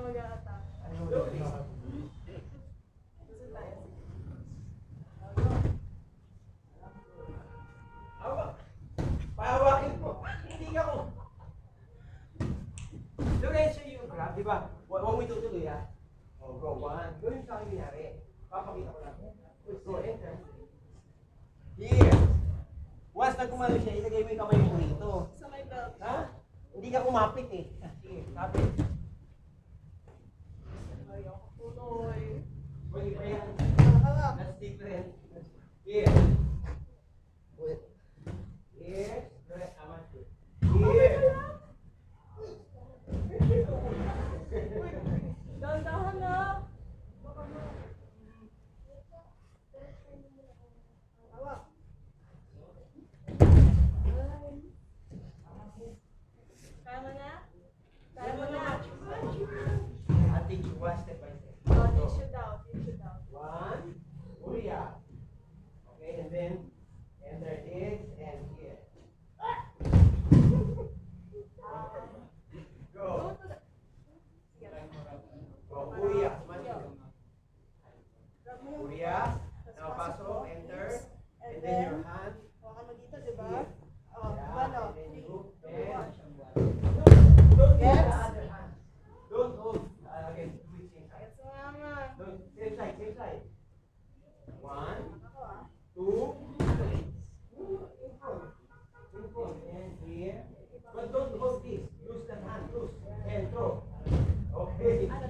mag-a-attack. Gusto tayo. Pahawakin mo. Hindi ka ko. Lorenzo yung grab, di ba? Huwag mo itutuloy ah. Oh, go. One. Gawin sa akin nangyari. Papakita ko lang. Go, enter. Here. Once na kumalo siya, ilagay mo yung kamay mo rito. Sa may belt. Ha? Hindi ka kumapit eh. Sige, kapit. Ayoko tuloy. Pwede pa yan. Hawak. That's different. Here. Wait. Here. Correct. Tama. Here. Dahan-dahan na. Baka mo. Hawak. Kaya mo na? Kaya mo na? I'll teach you one step by step. Oh, teach you down. Teach you down. One. Uriya. Okay, and then enter this and here. Go. Go to the... Sige. Go. Uriya. Grab mo yung... Uriya. Tapos Now pasok mo. pasok. Enter. And And then your hand. hawakan mo dito, di ba? Here. Oh, Yeah, ano? and then you Two, and one. don't Yes. hold the other hand. Don't hold. Again, do it same side. Gets mo naman. Don't, same side, same side. One, Ako ah. two, three. Simple. And here. But don't hold this. Use that hand. Loose. And throw. Okay. Ano?